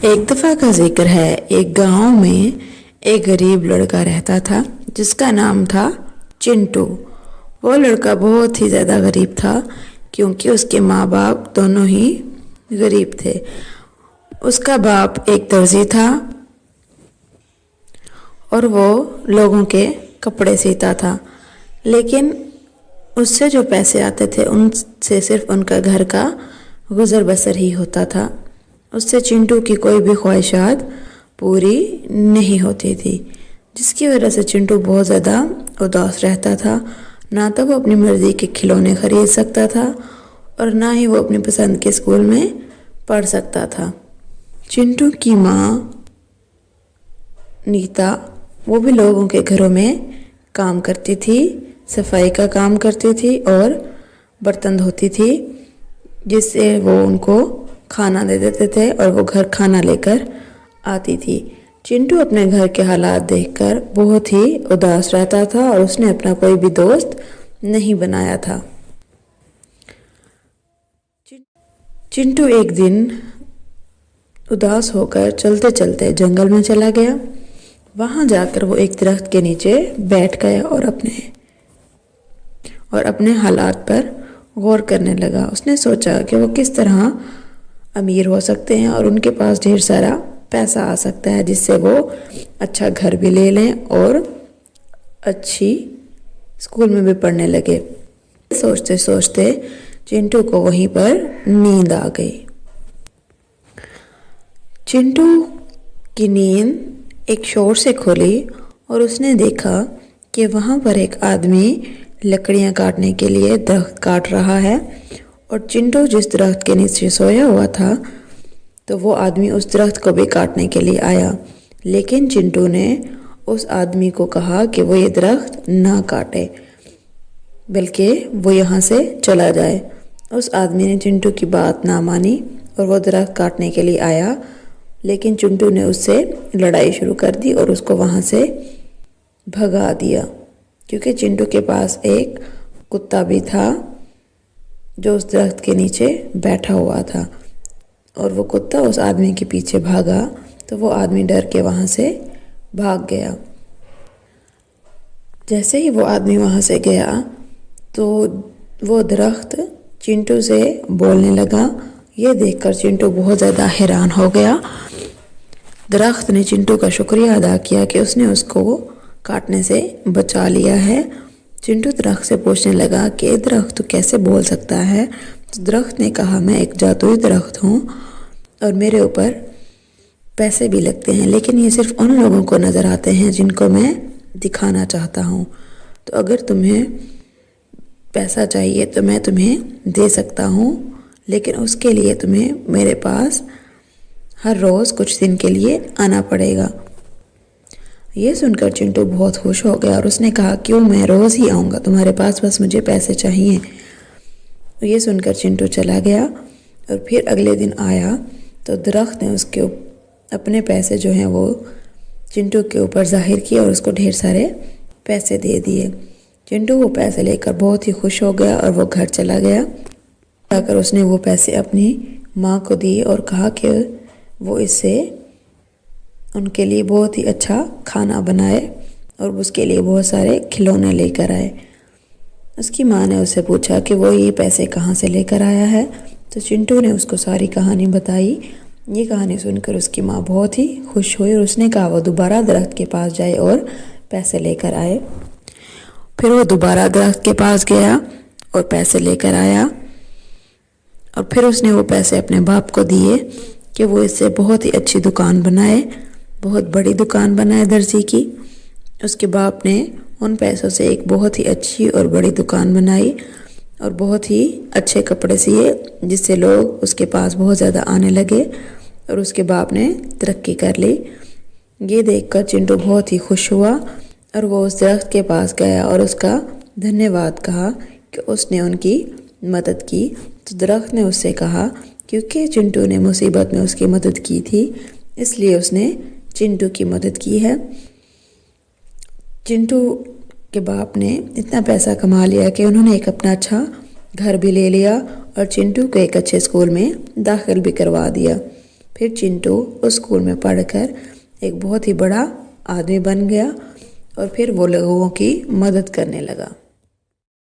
एक दफ़ा का जिक्र है, एक गांव में एक गरीब लड़का रहता था जिसका नाम था चिंटू। वो लड़का बहुत ही ज़्यादा गरीब था क्योंकि उसके माँ बाप दोनों ही गरीब थे। उसका बाप एक दर्जी था और वो लोगों के कपड़े सीता था, लेकिन उससे जो पैसे आते थे उनसे सिर्फ उनका घर का गुजर बसर ही होता था। उससे चिंटू की कोई भी ख्वाहिशात पूरी नहीं होती थी, जिसकी वजह से चिंटू बहुत ज़्यादा उदास रहता था। ना तो वो अपनी मर्ज़ी के खिलौने खरीद सकता था और ना ही वो अपनी पसंद के स्कूल में पढ़ सकता था। चिंटू की माँ नीता वो भी लोगों के घरों में काम करती थी, सफाई का काम करती थी और बर्तन धोती थी, जिससे वो उनको खाना दे देते थे और वो घर खाना लेकर आती थी। चिंटू अपने घर के हालात देखकर बहुत ही उदास रहता था और उसने अपना कोई भी दोस्त नहीं बनाया था। चिंटू एक दिन उदास होकर चलते चलते जंगल में चला गया। वहाँ जाकर वो एक दरख्त के नीचे बैठ गया और अपने हालात पर गौर करने लगा। उसने सोचा कि वो किस तरह अमीर हो सकते हैं और उनके पास ढेर सारा पैसा आ सकता है, जिससे वो अच्छा घर भी ले लें और अच्छी स्कूल में भी पढ़ने लगे। सोचते सोचते चिंटू को वहीं पर नींद आ गई। चिंटू की नींद एक शोर से खुली और उसने देखा कि वहाँ पर एक आदमी लकड़ियाँ काटने के लिए दरख्त काट रहा है और चिंटू जिस दरख्त के नीचे सोया हुआ था तो वो आदमी उस दरख्त को भी काटने के लिए आया, लेकिन चिंटू ने उस आदमी को कहा कि वो ये दरख्त ना काटे बल्कि वो यहाँ से चला जाए। उस आदमी ने चिंटू की बात ना मानी और वो दरख्त काटने के लिए आया, लेकिन चिंटू ने उससे लड़ाई शुरू कर दी और उसको वहाँ से भगा दिया, क्योंकि चिंटू के पास एक कुत्ता भी था जो उस दरख्त के नीचे बैठा हुआ था और वो कुत्ता उस आदमी के पीछे भागा तो वो आदमी डर के वहाँ से भाग गया। जैसे ही वो आदमी वहाँ से गया तो वो दरख्त चिंटू से बोलने लगा। ये देखकर चिंटू बहुत ज़्यादा हैरान हो गया। दरख्त ने चिंटू का शुक्रिया अदा किया कि उसने उसको काटने से बचा लिया है। चिंटू दरख्त से पूछने लगा कि दरख्त तो कैसे बोल सकता है। तो दरख्त ने कहा, मैं एक जादुई दरख्त हूँ और मेरे ऊपर पैसे भी लगते हैं, लेकिन ये सिर्फ उन लोगों को नज़र आते हैं जिनको मैं दिखाना चाहता हूँ। तो अगर तुम्हें पैसा चाहिए तो मैं तुम्हें दे सकता हूँ, लेकिन उसके लिए तुम्हें मेरे पास हर रोज़ कुछ दिन के लिए आना पड़ेगा। ये सुनकर चिंटू बहुत खुश हो गया और उसने कहा, क्यों, मैं रोज़ ही आऊँगा तुम्हारे पास, बस मुझे पैसे चाहिए। ये सुनकर चिंटू चला गया और फिर अगले दिन आया तो दरख्त ने उसके अपने पैसे जो हैं वो चिंटू के ऊपर जाहिर किए और उसको ढेर सारे पैसे दे दिए। चिंटू वो पैसे लेकर बहुत ही खुश हो गया और वो घर चला गया। जाकर उसने वो पैसे अपनी माँ को दिए और कहा कि वो इससे उनके लिए बहुत ही अच्छा खाना बनाए और उसके लिए बहुत सारे खिलौने लेकर आए। उसकी माँ ने उससे पूछा कि वो ये पैसे कहाँ से लेकर आया है, तो चिंटू ने उसको सारी कहानी बताई। ये कहानी सुनकर उसकी माँ बहुत ही खुश हुई और उसने कहा वो दोबारा दरख्त के पास जाए और पैसे लेकर आए। फिर वो दोबारा दरख्त के पास गया और पैसे लेकर आया और फिर उसने वो पैसे अपने बाप को दिए कि वो इससे बहुत ही अच्छी दुकान बनाए, बहुत बड़ी दुकान बनाए दर्जी की। उसके बाप ने उन पैसों से एक बहुत ही अच्छी और बड़ी दुकान बनाई और बहुत ही अच्छे कपड़े सिए, जिससे लोग उसके पास बहुत ज़्यादा आने लगे और उसके बाप ने तरक्की कर ली। ये देखकर चिंटू बहुत ही खुश हुआ और वो उस दरख्त के पास गया और उसका धन्यवाद कहा कि उसने उनकी मदद की। तो दरख्त ने उससे कहा क्योंकि चिंटू ने मुसीबत में उसकी मदद की थी, इसलिए उसने चिंटू की मदद की है। चिंटू के बाप ने इतना पैसा कमा लिया कि उन्होंने एक अपना अच्छा घर भी ले लिया और चिंटू को एक अच्छे स्कूल में दाखिल भी करवा दिया। फिर चिंटू उस स्कूल में पढ़कर एक बहुत ही बड़ा आदमी बन गया और फिर वो लोगों की मदद करने लगा।